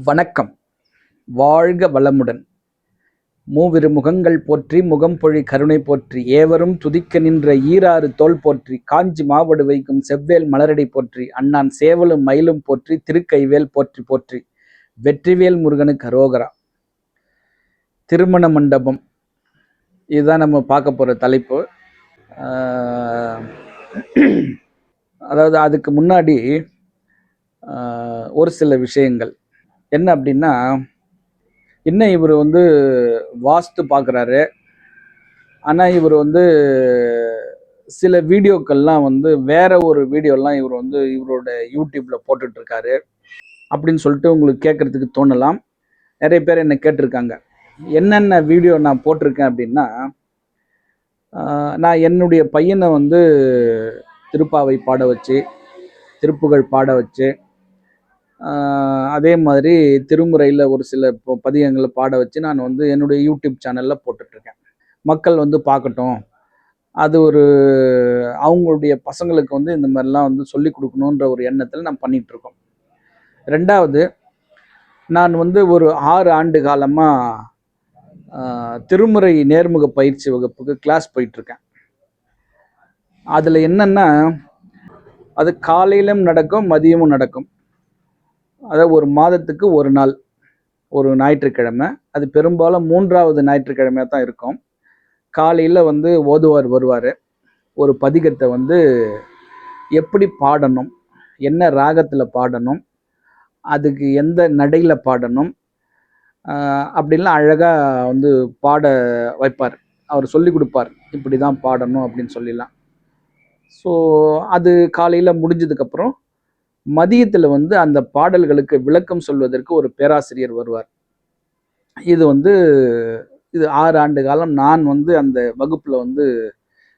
வணக்கம். வாழ்க வளமுடன். மூவிரு முகங்கள் போற்றி முகம்பொழி கருணை போற்றி ஏவரும் துதிக்க நின்ற ஈராறு தோள் போற்றி காஞ்சி மாவடு வைக்கும் செவ்வேல் மலரடி போற்றி அண்ணான் சேவலும் மயிலும் போற்றி திருக்கைவேல் போற்றி போற்றி வெற்றிவேல் முருகனுக்கு அரோகரா. திருமண மண்டபம் இதுதான் நம்ம பார்க்க போகிற தலைப்பு. அதாவது அதுக்கு முன்னாடி ஒரு சில விஷயங்கள் என்ன அப்படின்னா, இன்னும் இவர் வாஸ்து பார்க்குறாரு. ஆனால் இவர் சில வீடியோக்கள்லாம் வேற ஒரு வீடியோலாம் இவர் இவரோட யூடியூப்ல போட்டுட்ருக்காரு அப்படின்னு சொல்லிட்டு உங்களுக்கு கேட்குறதுக்கு தோணலாம். நிறைய பேர் என்னை கேட்டிருக்காங்க, என்னென்ன வீடியோ நான் போட்டிருக்கேன் அப்படின்னா, நான் என்னுடைய பையனை திருப்பாவை பாட வச்சு, திருப்புகழ் பாட வச்சு, அதே மாதிரி திருமுறையில் ஒரு சில பதிகங்களை பாட வச்சு நான் என்னுடைய யூடியூப் சேனலில் போட்டுட்ருக்கேன். மக்கள் பார்க்கட்டும், அது ஒரு அவங்களுடைய பசங்களுக்கு இந்த மாதிரிலாம் சொல்லி கொடுக்கணுன்ற ஒரு எண்ணத்தில் நான் பண்ணிகிட்ருக்கோம். ரெண்டாவது, நான் ஒரு 6 ஆண்டு காலமாக திருமுறை நேர்முக பயிற்சி வகுப்புக்கு கிளாஸ் போயிட்டுருக்கேன். அதில் என்னென்னா, அது காலையிலும் நடக்கும், மதியமும் நடக்கும். அதாவது ஒரு மாதத்துக்கு ஒரு நாள், ஒரு ஞாயிற்றுக்கிழமை, அது பெரும்பாலும் 3வது ஞாயிற்றுக்கிழமையாக தான் இருக்கும். காலையில் ஓதுவார் வருவார். ஒரு பதிகத்தை எப்படி பாடணும், என்ன ராகத்தில் பாடணும், அதுக்கு எந்த நடையில் பாடணும், அப்படின்லாம் அழகாக பாட வைப்பார். அவர் சொல்லி கொடுப்பார், இப்படி தான் பாடணும் அப்படின்னு சொல்லிடலாம். ஸோ அது காலையில் முடிஞ்சதுக்கப்புறம் மதியத்தில் அந்த பாடல்களுக்கு விளக்கம் சொல்வதற்கு ஒரு பேராசிரியர் வருவார். இது இது 6 ஆண்டு காலம் நான் அந்த வகுப்பில்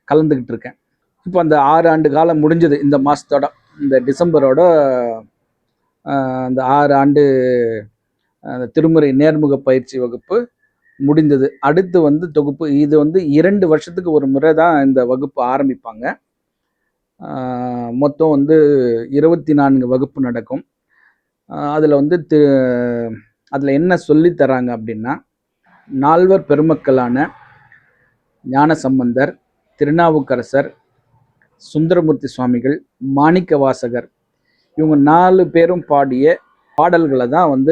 கலந்துக்கிட்டு இருக்கேன். இப்போ அந்த 6 ஆண்டு காலம் முடிஞ்சது இந்த மாதத்தோட, இந்த டிசம்பரோட அந்த 6 ஆண்டு அந்த திருமுறை நேர்முக பயிற்சி வகுப்பு முடிந்தது. அடுத்து தொகுப்பு இது 2 வருஷத்துக்கு ஒரு முறை தான் இந்த வகுப்பு ஆரம்பிப்பாங்க. மொத்தம் 24 வகுப்பு நடக்கும். அதில் அதில் என்ன சொல்லித்தராங்க அப்படின்னா, நால்வர் பெருமக்களான ஞானசம்பந்தர், திருநாவுக்கரசர், சுந்தரமூர்த்தி சுவாமிகள், மாணிக்க வாசகர், இவங்க 4 பேரும் பாடிய பாடல்களை தான்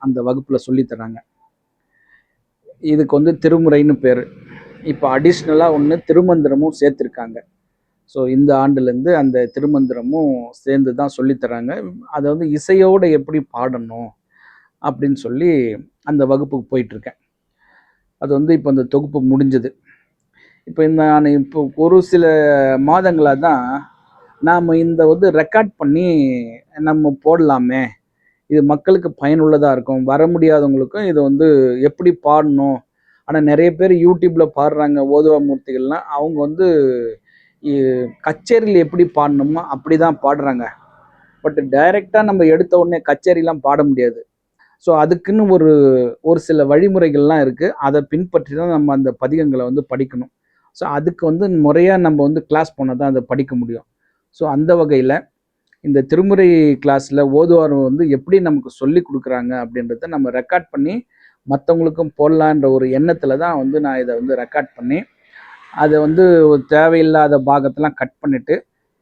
அந்த வகுப்பில் சொல்லித்தராங்க. இதுக்கு திருமுறைன்னு பேர். இப்போ அடிஷ்னலாக ஒன்று திருமந்திரமும் சேர்த்துருக்காங்க. ஸோ இந்த ஆண்டுலேருந்து அந்த திருமந்திரமும் சேர்ந்து தான் சொல்லித்தராங்க. அதை இசையோடு எப்படி பாடணும் அப்படின்னு சொல்லி அந்த வகுப்புக்கு போயிட்டுருக்கேன். அது இப்போ அந்த தொகுப்பு முடிஞ்சது. இப்போ நான் ஒரு சில மாதங்களாக தான் நாம் இந்த ரெக்கார்ட் பண்ணி நம்ம போடலாமே, இது மக்களுக்கு பயனுள்ளதாக இருக்கும், வர முடியாதவங்களுக்கும் இது எப்படி பாடணும். ஆனால் நிறைய பேர் யூடியூப்பில் பாடுறாங்க ஓதுவா மூர்த்திகள்லாம், அவங்க கச்சேரியில் எப்படி பாடணுமோ அப்படி தான் பாடுறாங்க. பட் டைரெக்டாக நம்ம எடுத்த உடனே கச்சேரிலாம் பாட முடியாது. ஸோ அதுக்குன்னு ஒரு சில வழிமுறைகள்லாம் இருக்குது. அதை பின்பற்றி தான் நம்ம அந்த பதிகங்களை படிக்கணும். ஸோ அதுக்கு முறையாக நம்ம கிளாஸ் போனால் தான் அதை படிக்க முடியும். ஸோ அந்த வகையில் இந்த திருமுறை கிளாஸில் ஓதுவார் எப்படி நமக்கு சொல்லி கொடுக்குறாங்க அப்படின்றத நம்ம ரெக்கார்ட் பண்ணி மற்றவங்களுக்கும் போடலான்ற ஒரு எண்ணத்தில் தான் நான் இதை ரெக்கார்ட் பண்ணி அதை தேவையில்லாத பாகத்தெல்லாம் கட் பண்ணிவிட்டு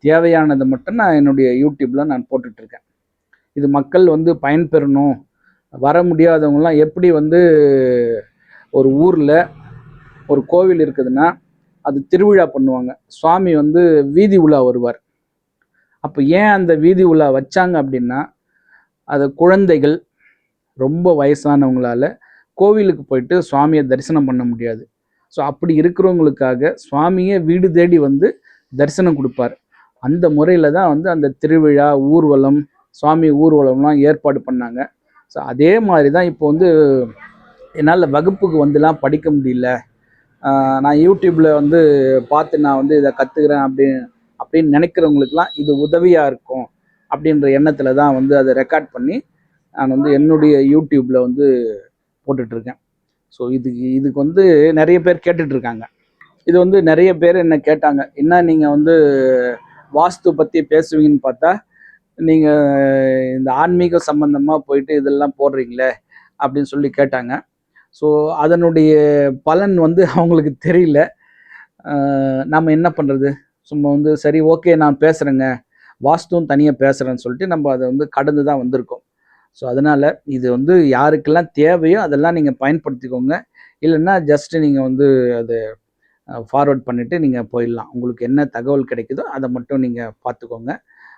தேவையானதை மட்டும் நான் என்னுடைய யூடியூப்பில் நான் போட்டுட்ருக்கேன். இது மக்கள் பயன்பெறணும். வர முடியாதவங்களாம் எப்படி ஒரு ஊரில் ஒரு கோவில் இருக்குதுன்னா அது திருவிழா பண்ணுவாங்க, சுவாமி வீதி உலா வருவார். அப்போ ஏன் அந்த வீதி உலா வச்சாங்க அப்படின்னா, அது குழந்தைகள், ரொம்ப வயசானவங்களால கோவிலுக்கு போயிட்டு சுவாமியை தரிசனம் பண்ண முடியாது. ஸோ அப்படி இருக்கிறவங்களுக்காக சுவாமியை வீடு தேடி தரிசனம் கொடுப்பார். அந்த முறையில் தான் அந்த திருவிழா, ஊர்வலம், சுவாமி ஊர்வலம்லாம் ஏற்பாடு பண்ணாங்க. ஸோ அதே மாதிரி தான் இப்போ என்னால் வகுப்புக்கு வந்துலாம் படிக்க முடியல, நான் யூடியூப்பில் பார்த்து நான் இதை கற்றுக்கிறேன் அப்படின்னு நினைக்கிறவங்களுக்கெல்லாம் இது உதவியாக இருக்கும் அப்படின்ற எண்ணத்தில் தான் அதை ரெக்கார்ட் பண்ணி நான் என்னுடைய யூடியூப்பில் போட்டுட்ருக்கேன். ஸோ இதுக்கு நிறைய பேர் கேட்டுட்ருக்காங்க. இது நிறைய பேர் என்ன கேட்டாங்க, என்ன நீங்கள் வாஸ்து பற்றி பேசுவீங்கன்னு பார்த்தா நீங்கள் இந்த ஆன்மீக சம்பந்தமாக போயிட்டு இதெல்லாம் போடுறீங்களே அப்படின்னு சொல்லி கேட்டாங்க. ஸோ அதனுடைய பலன் வந்து அவங்களுக்கு தெரியல. நம்ம என்ன பண்ணுறது, சும்மா வந்து சரி ஓகே நான் பேசுகிறேங்க, வாஸ்துவும் தனியாக பேசுகிறேன்னு சொல்லிட்டு நம்ம அதை வந்து கடந்து தான் வந்திருக்கோம். ஸோ அதனால் இது வந்து யாருக்கெல்லாம் தேவையோ அதெல்லாம் நீங்கள் பயன்படுத்திக்கோங்க. இல்லைன்னா ஜஸ்ட்டு நீங்கள் வந்து அதை ஃபார்வர்ட் பண்ணிவிட்டு நீங்கள் போயிடலாம். உங்களுக்கு என்ன தகவல் கிடைக்குதோ அதை மட்டும் நீங்கள் பார்த்துக்கோங்க.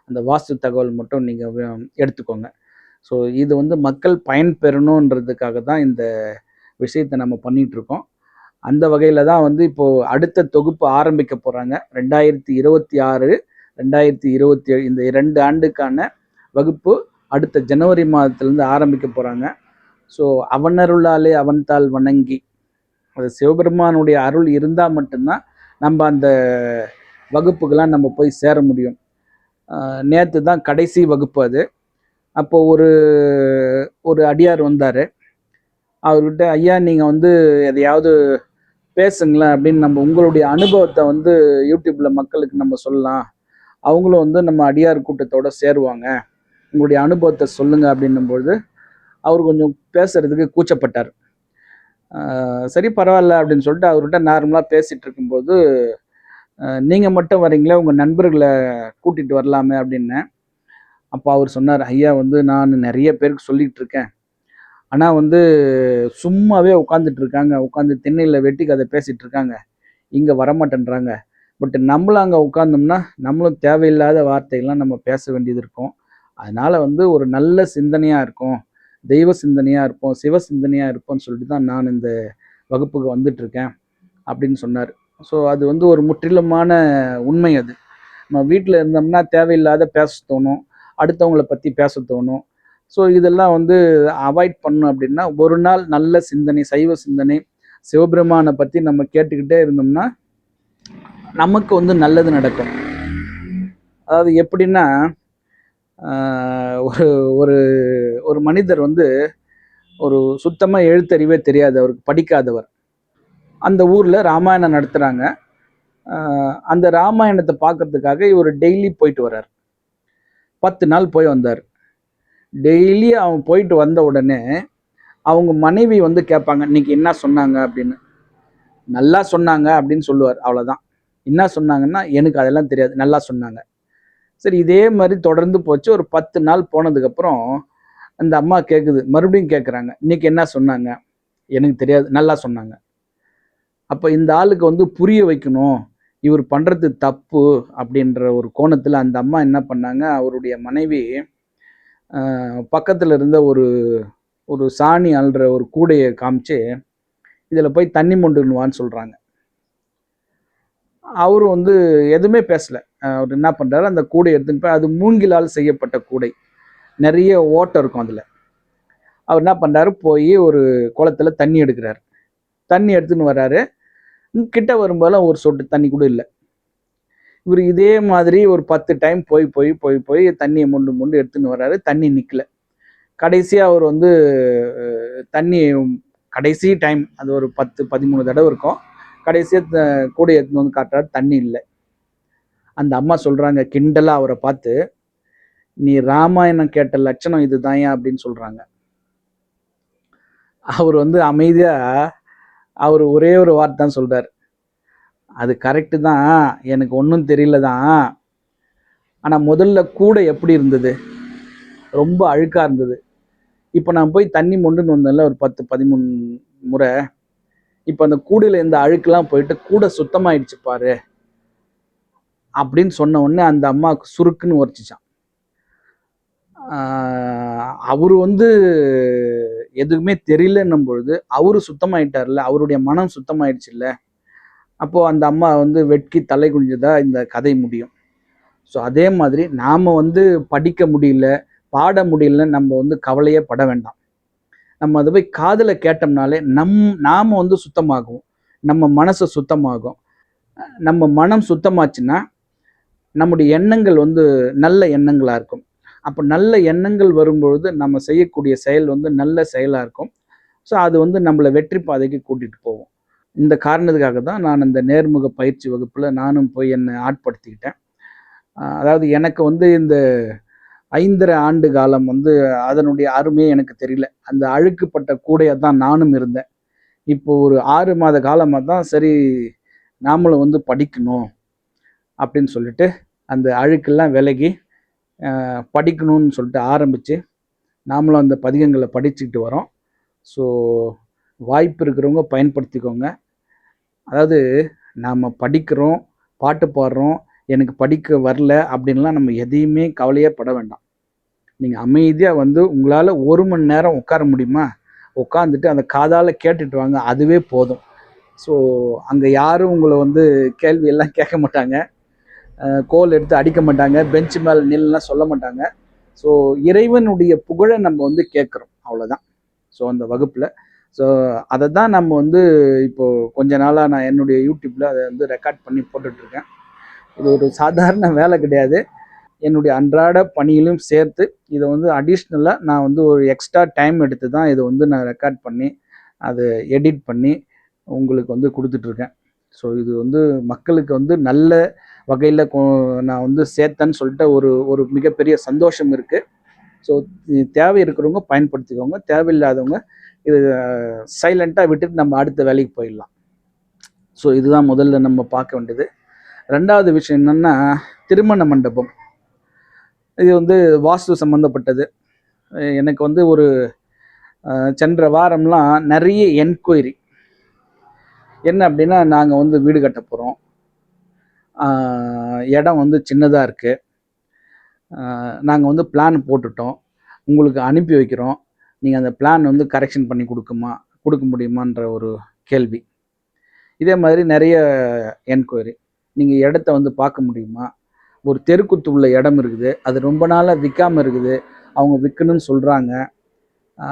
அந்த வாஸ்து தகவல் மட்டும் நீங்கள் எடுத்துக்கோங்க. ஸோ இது வந்து மக்கள் பயன்பெறணுன்றதுக்காக தான் இந்த விஷயத்தை நம்ம பண்ணிகிட்ருக்கோம். அந்த வகையில் தான் வந்து இப்போது அடுத்த தொகுப்பு ஆரம்பிக்க போகிறாங்க. 2026, 2027 இந்த 2 ஆண்டுக்கான வகுப்பு அடுத்த ஜனவரி மாதத்துலேருந்து ஆரம்பிக்க போகிறாங்க. ஸோ அவனருளாலே அவன்தாள் வணங்கி, அது சிவபெருமானுடைய அருள் இருந்தால் மட்டும்தான் நம்ம அந்த வகுப்புக்கெல்லாம் நம்ம போய் சேர முடியும். நேற்று தான் கடைசி வகுப்பு அது. அப்போது ஒரு அடியார் வந்தார். அவர்கிட்ட ஐயா நீங்கள் வந்து எதையாவது பேசுங்களேன் அப்படின்னு, நம்ம உங்களுடைய அனுபவத்தை வந்து யூடியூப்பில் மக்களுக்கு நம்ம சொல்லலாம், அவங்களும் வந்து நம்ம அடியார் கூட்டத்தோடு சேருவாங்க, உங்களுடைய அனுபவத்தை சொல்லுங்கள் அப்படின்னும்பொழுது அவர் கொஞ்சம் பேசுகிறதுக்கு கூச்சப்பட்டார். சரி பரவாயில்ல அப்படின்னு சொல்லிட்டு அவர்கிட்ட நார்மலாக பேசிகிட்டு இருக்கும்போது, நீங்கள் மட்டும் வரீங்களே, உங்கள் நண்பர்களை கூட்டிகிட்டு வரலாமே அப்படின்னேன். அப்போ அவர் சொன்னார், ஐயா வந்து நான் நிறைய பேருக்கு சொல்லிகிட்டு இருக்கேன், ஆனால் வந்து சும்மாவே உட்காந்துட்டு இருக்காங்க, உட்காந்து திண்ணையில் வெட்டி கதை பேசிகிட்டு இருக்காங்க, இங்கே வரமாட்டேன்றாங்க. பட் நம்மளும் அங்கே உட்காந்தோம்னா நம்மளும் தேவையில்லாத வார்த்தைகள்லாம் நம்ம பேச வேண்டியது இருக்கும். அதனால் வந்து ஒரு நல்ல சிந்தனையாக இருக்கும், தெய்வ சிந்தனையாக இருப்போம், சிவ சிந்தனையாக இருப்போம்னு சொல்லிட்டு தான் நான் இந்த வகுப்புக்கு வந்துட்டுருக்கேன் அப்படின்னு சொன்னார். ஸோ அது வந்து ஒரு முற்றிலுமான உண்மை. அது நம்ம வீட்டில் இருந்தோம்னா தேவையில்லாத பேச தோணும், அடுத்தவங்களை பற்றி பேச தோணும். ஸோ இதெல்லாம் வந்து அவாய்ட் பண்ணணும் அப்படின்னா, ஒரு நாள் நல்ல சிந்தனை, சைவ சிந்தனை, சிவபெருமானை பற்றி நம்ம கேட்டுக்கிட்டே இருந்தோம்னா நமக்கு வந்து நல்லது நடக்கும். அதாவது எப்படின்னா, ஒரு ஒரு ஒரு மனிதர் வந்து ஒரு சுத்தமாக எழுத்தறிவே தெரியாது, அவருக்கு படிக்காதவர். அந்த ஊரில் ராமாயணம் நடத்துகிறாங்க. அந்த ராமாயணத்தை பார்க்கறதுக்காக இவர் டெய்லி போயிட்டு வர்றார். 10 நாள் போய் வந்தார். டெய்லி அவன் போயிட்டு வந்த உடனே அவங்க மனைவி வந்து கேட்பாங்க, இன்னைக்கு என்ன சொன்னாங்க அப்படின்னு. நல்லா சொன்னாங்க அப்படின்னு சொல்லுவார், அவ்வளோதான். என்ன சொன்னாங்கன்னா, எனக்கு அதெல்லாம் தெரியாது, நல்லா சொன்னாங்க. சரி இதே மாதிரி தொடர்ந்து போச்சு. ஒரு 10 நாள் போனதுக்கப்புறம் அந்த அம்மா கேட்குது, மறுபடியும் கேட்குறாங்க, இன்னைக்கு என்ன சொன்னாங்க? எனக்கு தெரியாது, நல்லா சொன்னாங்க. அப்போ இந்த ஆளுக்கு வந்து புரிய வைக்கணும், இவர் பண்ணுறது தப்பு அப்படின்ற ஒரு கோணத்தில் அந்த அம்மா என்ன பண்ணாங்க, அவருடைய மனைவி பக்கத்தில் இருந்த ஒரு சாணி அள்ளுற ஒரு கூடையை காமிச்சு, இதில் போய் தண்ணி மொண்டுன்னுவான்னு சொல்கிறாங்க. அவரும் வந்து எதுவுமே பேசலை. அவர் என்ன பண்ணுறாரு, அந்த கூடையை எடுத்துன்னு போய், அது மூங்கிலால் செய்யப்பட்ட கூடை, நிறைய ஓட்டை இருக்கும் அதில். அவர் என்ன பண்ணுறாரு, போய் ஒரு குளத்தில் தண்ணி எடுக்கிறார். தண்ணி எடுத்துன்னு வர்றாரு. கிட்ட வரும்போதெல்லாம் ஒரு சொட்டு தண்ணி கூட இல்லை. இவர் இதே மாதிரி ஒரு 10 டைம் போய் போய் போய் போய் தண்ணியை மொண்டு எடுத்துன்னு வர்றாரு. தண்ணி நிற்கல. கடைசியாக அவர் வந்து தண்ணி கடைசி டைம், அது ஒரு 10 13 தடவை இருக்கும், கடைசியாக கூடை எடுத்துன்னு வந்து காட்டுறாரு, தண்ணி இல்லை. அந்த அம்மா சொல்கிறாங்க கிண்டலாக அவரை பார்த்து, நீ ராமாயணம் கேட்ட லட்சணம் இதுதான் அப்படின்னு சொல்கிறாங்க. அவர் வந்து அமைதியாக அவர் ஒரே ஒரு வார்த்தை தான் சொல்கிறார், அது கரெக்டு தான், எனக்கு ஒன்றும் தெரியல தான், ஆனால் முதல்ல கூடை எப்படி இருந்தது, ரொம்ப அழுக்காக இருந்தது. இப்போ நான் போய் தண்ணி மொண்டுன்னு வந்தேன்ல ஒரு 10 13 முறை, இப்போ அந்த கூடையில் இந்த அழுக்கெல்லாம் போயிட்டு கூடை சுத்தமாயிடுச்சு பாரு அப்படின்னு சொன்ன உடனே அந்த அம்மாவுக்கு சுருக்குன்னு உரைச்சிச்சான். அவரு வந்து எதுவுமே தெரியலன்னும் பொழுது அவரு சுத்தமாயிட்டார்ல, அவருடைய மனம் சுத்தமாயிடுச்சு இல்லை. அப்போ அந்த அம்மா வந்து வெட்கி தலை குனிஞ்சதா இந்த கதை முடியும். ஸோ அதே மாதிரி நாம் வந்து படிக்க முடியல, பாட முடியலன்னு நம்ம வந்து கவலையே பட வேண்டாம். நம்ம அதை போய் காதில் கேட்டோம்னாலே நாம் வந்து சுத்தமாகும், நம்ம மனசு சுத்தமாகும். நம்ம மனம் சுத்தமாச்சுன்னா நம்முடைய எண்ணங்கள் வந்து நல்ல எண்ணங்களாக இருக்கும். அப்போ நல்ல எண்ணங்கள் வரும்பொழுது நம்ம செய்யக்கூடிய செயல் வந்து நல்ல செயலாக இருக்கும். ஸோ அது வந்து நம்மளை வெற்றி பாதைக்கு கூட்டிகிட்டு போவோம். இந்த காரணத்துக்காக தான் நான் இந்த நேர்முக பயிற்சி வகுப்பில் நானும் போய் என்னை ஆட்படுத்திக்கிட்டேன். அதாவது எனக்கு வந்து இந்த 5½ ஆண்டு காலம் வந்து அதனுடைய அருமையே எனக்கு தெரியல. அந்த அழுக்குப்பட்ட கூடையா தான் நானும் இருந்தேன். இப்போ ஒரு 6 மாத காலமா தான் சரி நாமளும் வந்து படிக்கணும் அப்படின்னு சொல்லிட்டு, அந்த அழுக்கெல்லாம் விலகி படிக்கணும்னு சொல்லிட்டு ஆரம்பிச்சு, நாமளும் அந்த பதிகங்கள படிச்சுக்கிட்டு வரோம். ஸோ வாய்ப்பு இருக்கிறவங்க பயன்படுத்திக்கோங்க. அதாவது நாம படிக்கிறோம், பாட்டு பாடுறோம், எனக்கு படிக்க வரல அப்படின்லாம் நம்ம எதையுமே கவலையே பட வேண்டாம். நீங்க அமைதியா வந்து உங்களால 1 மணி நேரம் உட்கார முடியுமா? உட்காந்துட்டு அந்த காதால கேட்டுட்டு வாங்க. அதுவே போதும். ஸோ அங்க யாரும் உங்கள வந்து கேள்வி எல்லாம் கேட்க மாட்டாங்க. கோல் எடுத்து அடிக்க மாட்டாங்க. பெஞ்ச் மேல நில்லுலாம் சொல்ல மாட்டாங்க. ஸோ இறைவனுடைய புகழ நம்ம வந்து கேட்குறோம். அவ்வளோதான். ஸோ அந்த வகுப்புல. ஸோ அத தான் நம்ம வந்து இப்போ கொஞ்ச நாளா நான் என்னுடைய யூடியூப்ல அத வந்து ரெக்கார்ட் பண்ணி போட்டுட்ருக்கேன். இது ஒரு சாதாரண வேலை கிடையாது. என்னுடைய அன்றாட பணியிலும் சேர்த்து இதை வந்து அடிஷ்னலாக நான் வந்து ஒரு எக்ஸ்ட்ரா டைம் எடுத்து தான் இதை வந்து நான் ரெக்கார்ட் பண்ணி அதை எடிட் பண்ணி உங்களுக்கு வந்து கொடுத்துட்ருக்கேன். ஸோ இது வந்து மக்களுக்கு வந்து நல்ல வகையில் நான் வந்து சேர்த்தேன்னு சொல்லிட்டு ஒரு ஒரு மிகப்பெரிய சந்தோஷம் இருக்குது. ஸோ தேவை இருக்கிறவங்க பயன்படுத்திக்கோங்க, தேவையில்லாதவங்க இது சைலண்ட்டாக விட்டுட்டு நம்ம அடுத்த வேலைக்கு போயிடலாம். ஸோ இதுதான் முதல்ல நம்ம பார்க்க வேண்டியது. 2வது விஷயம் என்னென்னா, திருமண மண்டபம். இது வந்து வாஸ்து சம்மந்தப்பட்டது. எனக்கு வந்து ஒரு சென்ற வாரம்லாம் நிறைய என்கொயரி. என்ன அப்படின்னா, நாங்கள் வந்து வீடு கட்ட போகிறோம், இடம் வந்து சின்னதாக இருக்குது, நாங்கள் வந்து பிளான் போட்டுட்டோம், உங்களுக்கு அனுப்பி வைக்கிறோம், நீங்கள் அந்த பிளான் வந்து கரெக்ஷன் பண்ணி கொடுக்க முடியுமான்ற ஒரு கேள்வி. இதே மாதிரி நிறைய என்கொயரி. நீங்கள் இடத்த வந்து பார்க்க முடியுமா? ஒரு தெருக்குத்து உள்ள இடம் இருக்குது, அது ரொம்ப நாளாக விற்காமல் இருக்குது, அவங்க விற்கணும்னு சொல்கிறாங்க,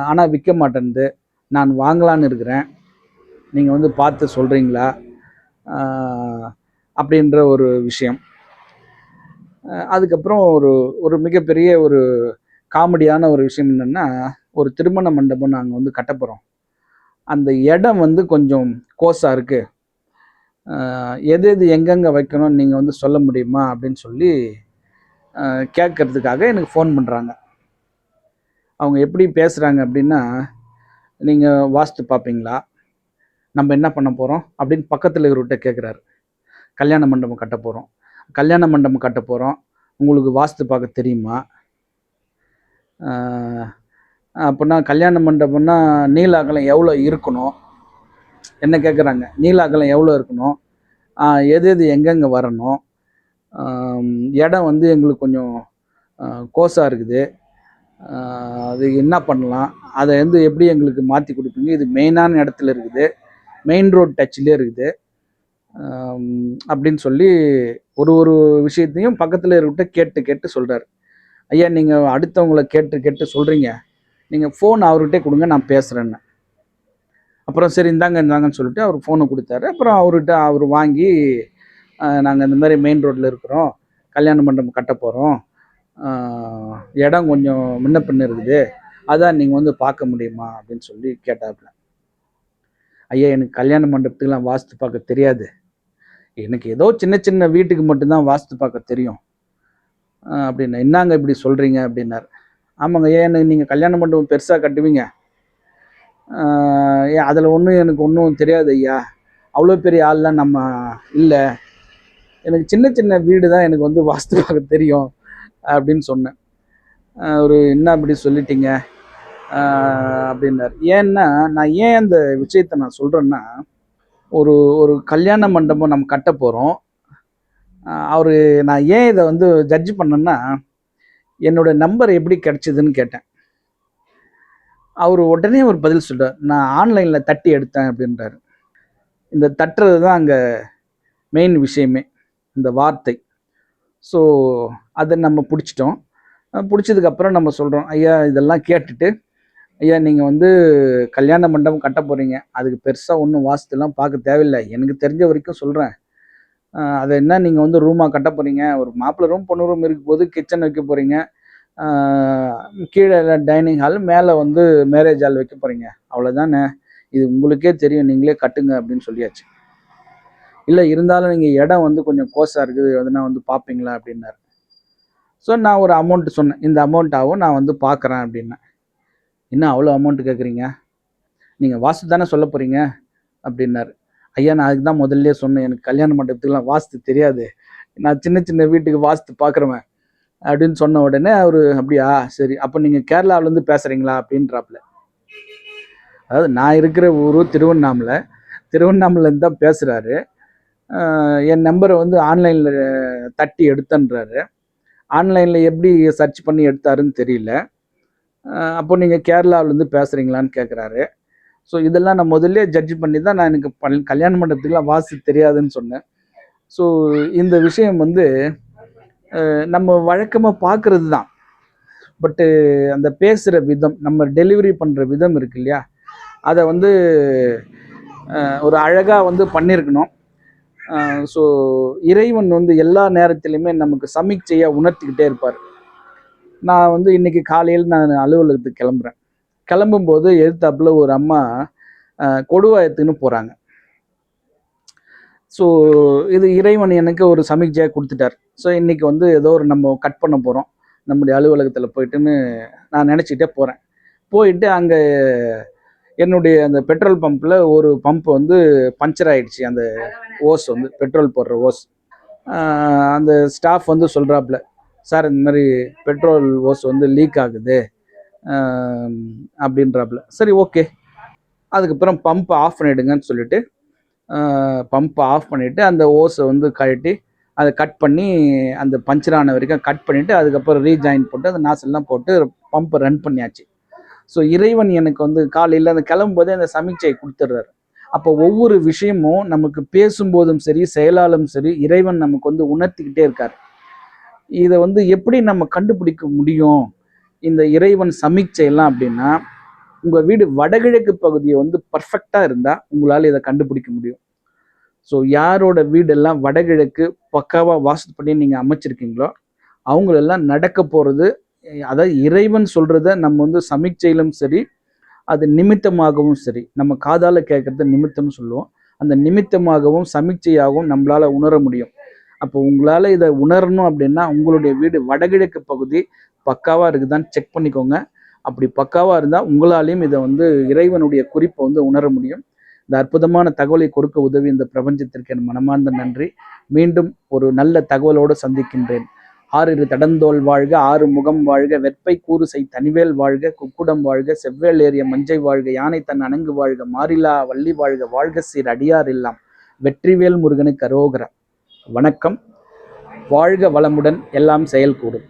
ஆனால் விற்க மாட்டேன்து, நான் வாங்கலான்னு இருக்கிறேன், நீங்கள் வந்து பார்த்து சொல்கிறீங்களா அப்படின்ற ஒரு விஷயம். அதுக்கப்புறம் ஒரு ஒரு மிகப்பெரிய ஒரு காமெடியான ஒரு விஷயம் என்னென்னா, ஒரு திருமண மண்டபம் நாங்கள் வந்து கட்ட போகிறோம், அந்த இடம் வந்து கொஞ்சம் கோஸாக இருக்குது, எது எது எங்கெங்கே வைக்கணும்னு நீங்கள் வந்து சொல்ல முடியுமா அப்படின்னு சொல்லி கேட்கறதுக்காக எனக்கு ஃபோன் பண்ணுறாங்க. அவங்க எப்படி பேசுகிறாங்க அப்படின்னா, நீங்கள் வாஸ்து பார்ப்பீங்களா, நம்ம என்ன பண்ண போகிறோம் அப்படின்னு பக்கத்தில் இருக்கிறவர்கிட்ட கேட்குறாரு. கல்யாண மண்டபம் கட்ட போகிறோம், கல்யாண மண்டபம் கட்ட போகிறோம், உங்களுக்கு வாஸ்து பார்க்க தெரியுமா? அப்படின்னா கல்யாண மண்டபம்னா நீள அகலம் எவ்வளோ இருக்கணும், என்ன கேட்குறாங்க. நீள அகலம் எவ்வளோ இருக்கணும், எது எது எங்கெங்கே வரணும், இடம் வந்து எங்களுக்கு கொஞ்சம் கோஸாக இருக்குது, அது என்ன பண்ணலாம், அதை வந்து எப்படி எங்களுக்கு மாற்றி கொடுப்பீங்க, இது மெயினான இடத்துல இருக்குது, மெயின் ரோட் டச்லேயே இருக்குது அப்படின்னு சொல்லி ஒரு ஒரு விஷயத்தையும் பக்கத்தில் இருக்கிட்ட கேட்டு கேட்டு சொல்கிறார். ஐயா, நீங்கள் அடுத்தவங்களை கேட்டு கேட்டு சொல்கிறீங்க, நீங்கள் ஃபோன் அவர்கிட்டே கொடுங்க, நான் பேசுகிறேன்னு. அப்புறம் சரி இந்தாங்கன்னு சொல்லிட்டு அவர் ஃபோனை கொடுத்தாரு. அப்புறம் அவர்கிட்ட அவர் வாங்கி, நாங்கள் இந்த மாதிரி மெயின் ரோட்டில் இருக்கிறோம், கல்யாண மண்டபம் கட்ட போகிறோம், இடம் கொஞ்சம் முன்ன பின்ன இருக்குது, அதான் நீங்கள் வந்து பார்க்க முடியுமா அப்படின்னு சொல்லி கேட்டாப்புல. ஐயா, எனக்கு கல்யாண மண்டபத்துக்கெலாம் வாஸ்து பார்க்க தெரியாது, எனக்கு ஏதோ சின்ன சின்ன வீட்டுக்கு மட்டும்தான் வாஸ்து பார்க்க தெரியும் அப்படின்னு. என்னங்க இப்படி சொல்கிறீங்க அப்படின்னாரு. ஆமாங்க, ஏன் நீங்கள் கல்யாண மண்டபம் பெருசாக கட்டுவீங்க, ஏன் அதில் எனக்கு ஒன்றும் தெரியாது ஐயா, அவ்வளோ பெரிய ஆள்லாம் நம்ம இல்லை, எனக்கு சின்ன சின்ன வீடு தான் எனக்கு வந்து வாஸ்து பார்க்க தெரியும் அப்படின்னு சொன்னேன். ஒரு என்ன அப்படி சொல்லிட்டீங்க அப்படின்னாரு. ஏன்னா நான் ஏன் அந்த விஷயத்தை நான் சொல்கிறேன்னா, ஒரு ஒரு கல்யாண மண்டபம் நம்ம கட்ட போகிறோம், நான் ஏன் இதை வந்து ஜட்ஜ் பண்ணேன்னா, என்னோட நம்பர் எப்படி கிடைச்சிதுன்னு கேட்டேன். அவர் உடனே ஒரு பதில் சொல்கிறார், நான் ஆன்லைனில் தட்டி எடுத்தேன் அப்படின்றாரு. இந்த தட்டுறது தான் அங்கே மெயின் விஷயமே, இந்த வார்த்தை. ஸோ அதை நம்ம பிடிச்சிட்டோம். பிடிச்சதுக்கப்புறம் நம்ம சொல்கிறோம், ஐயா இதெல்லாம் கேட்டுட்டு, ஐயா நீங்கள் வந்து கல்யாண மண்டபம் கட்ட போகிறீங்க, அதுக்கு பெருசாக ஒன்றும் வாஸ்துலாம் பார்க்க தேவையில்லை, எனக்கு தெரிஞ்ச வரைக்கும் சொல்கிறேன், அதை என்ன நீங்கள் வந்து ரூமாக கட்ட போகிறீங்க, ஒரு மாப்பிள்ளை ரூம் பொண்ணு ரூம் இருக்கும் போது கிச்சன் வைக்க போகிறீங்க, கீழே டைனிங் ஹால், மேலே வந்து மேரேஜ் ஹால் வைக்க போகிறீங்க, அவ்வளோதானே, இது உங்களுக்கே தெரியும், நீங்களே கட்டுங்க அப்படின்னு சொல்லியாச்சு. இல்லை இருந்தாலும் நீங்கள் இடம் வந்து கொஞ்சம் கோஸாக இருக்குது, அதனால் வந்து பார்ப்பீங்களா அப்படின்னாரு. ஸோ நான் ஒரு அமௌண்ட் சொன்னேன், இந்த அமௌண்ட் ஆகும், நான் வந்து பார்க்குறேன் அப்படின்னேன். என்ன அவ்வளோ அமௌண்ட் கேட்குறீங்க, நீங்கள் வாஸ்து தானே சொல்ல போகிறீங்க அப்படின்னாரு. ஐயா நான் அதுக்கு தான் முதல்ல சொன்னேன், எனக்கு கல்யாண மண்டபத்துக்குலாம் வாஸ்து தெரியாது, நான் சின்ன சின்ன வீட்டுக்கு வாஸ்து பார்க்குறவன் அப்படின்னு சொன்ன உடனே அவர் அப்படியா சரி அப்போ நீங்கள் கேரளாவிலேருந்து பேசுகிறீங்களா அப்படின்றாப்புல. அதாவது நான் இருக்கிற ஊர் திருவண்ணாமலையிலேருந்து தான் பேசுகிறாரு. என் நம்பரை வந்து ஆன்லைனில் தட்டி எடுத்தன்றாரு. ஆன்லைனில் எப்படி சர்ச் பண்ணி எடுத்தாருன்னு தெரியல. அப்போ நீங்கள் கேரளாவிலேருந்து பேசுகிறீங்களான்னு கேட்குறாரு. ஸோ இதெல்லாம் நான் முதல்ல ஜட்ஜ் பண்ணி தான் நான் எனக்கு கல்யாண மண்டபத்துக்குலாம் வாஸ்து தெரியாதுன்னு சொன்னேன். ஸோ இந்த விஷயம் வந்து நம்ம வழக்கமாக பார்க்குறது தான். பட்டு அந்த பேசுகிற விதம், நம்ம டெலிவரி பண்ணுற விதம் இருக்கு இல்லையா, அதை வந்து ஒரு அழகாக வந்து பண்ணியிருக்கணும். ஸோ இறைவன் வந்து எல்லா நேரத்திலையுமே நமக்கு சமீட்சையாக உணர்த்திக்கிட்டே இருப்பார். நான் வந்து இன்னைக்கு காலையில் நான் அலுவலகத்துக்கு கிளம்புறேன். கிளம்பும்போது எதிர்த்தாப்புல ஒரு அம்மா கொடுவாயத்துன்னு போகிறாங்க. ஸோ இது இறைவன் எனக்கு ஒரு சமீட்சையாக கொடுத்துட்டார். ஸோ இன்றைக்கி வந்து ஏதோ ஒரு நம்ம கட் பண்ண போகிறோம் நம்முடைய அலுவலகத்தில் போயிட்டுன்னு நான் நினச்சிக்கிட்டே போகிறேன். போயிட்டு அங்கே என்னுடைய அந்த பெட்ரோல் பம்பில் ஒரு பம்ப் வந்து பஞ்சர் ஆகிடுச்சு, அந்த ஓஸ் வந்து பெட்ரோல் போடுற ஓஸ். அந்த ஸ்டாஃப் வந்து சொல்கிறாப்புல, சார் இந்த மாதிரி பெட்ரோல் ஓஸ் வந்து லீக் ஆகுது அப்படின்றாப்புல. சரி ஓகே, அதுக்கப்புறம் பம்பை ஆஃப் பண்ணிவிடுங்கன்னு சொல்லிவிட்டு பம்பை ஆஃப் பண்ணிவிட்டு அந்த ஓஸை வந்து கழட்டி அதை கட் பண்ணி அந்த பஞ்சர் ஆன வரைக்கும் கட் பண்ணிவிட்டு அதுக்கப்புறம் ரீஜாயின் போட்டு அந்த நாசெல்லாம் போட்டு பம்பை ரன் பண்ணியாச்சு. ஸோ இறைவன் எனக்கு வந்து காலையில் அந்த கிளம்பும்போதே அந்த சமீட்சையை கொடுத்துட்றாரு. அப்போ ஒவ்வொரு விஷயமும் நமக்கு பேசும்போதும் சரி செயலாலும் சரி இறைவன் நமக்கு வந்து உணர்த்திக்கிட்டே இருக்கார். இதை வந்து எப்படி நம்ம கண்டுபிடிக்க முடியும் இந்த இறைவன் சமீட்சையெல்லாம் அப்படின்னா, உங்கள் வீடு வடகிழக்கு பகுதியை வந்து பர்ஃபெக்டாக இருந்தால் உங்களால் இதை கண்டுபிடிக்க முடியும். ஸோ யாரோட வீடெல்லாம் வடகிழக்கு பக்காவாக வாஸ்து பண்ணி நீங்கள் அமைச்சிருக்கீங்களோ அவங்களெல்லாம் நடக்க போகிறது, அதாவது இறைவன் சொல்கிறத நம்ம வந்து சமீட்சையிலும் சரி அது நிமித்தமாகவும் சரி, நம்ம காதால் கேட்குறத நிமித்தம்னு சொல்லுவோம், அந்த நிமித்தமாகவும் சமீட்சையாகவும் நம்மளால் உணர முடியும். அப்போ உங்களால் இதை உணரணும் அப்படின்னா உங்களுடைய வீடு வடகிழக்கு பகுதி பக்காவாக இருக்குதான்னு செக் பண்ணிக்கோங்க. அப்படி பக்காவாக இருந்தால் உங்களாலையும் இதை வந்து இறைவனுடைய குறிப்பை வந்து உணர முடியும். இந்த அற்புதமான தகவலை கொடுக்க உதவி இந்த பிரபஞ்சத்திற்கு என் மனமார்ந்த நன்றி. மீண்டும் ஒரு நல்ல தகவலோடு சந்திக்கின்றேன். ஆறிரு தடந்தோல் வாழ்க, ஆறு முகம் வாழ்க, வெற்பை கூறுசை தனிவேல் வாழ்க, குக்குடம் வாழ்க, செவ்வேல் ஏறிய மஞ்சை வாழ்க, யானை தன் அணங்கு வாழ்க, மாறிலா வள்ளி வாழ்க, வாழ்க சீர் அடியார் எல்லாம், வெற்றிவேல் முருகனுக்கு அரோகரா. வணக்கம். வாழ்க வளமுடன், எல்லாம் செயல் கூடும்.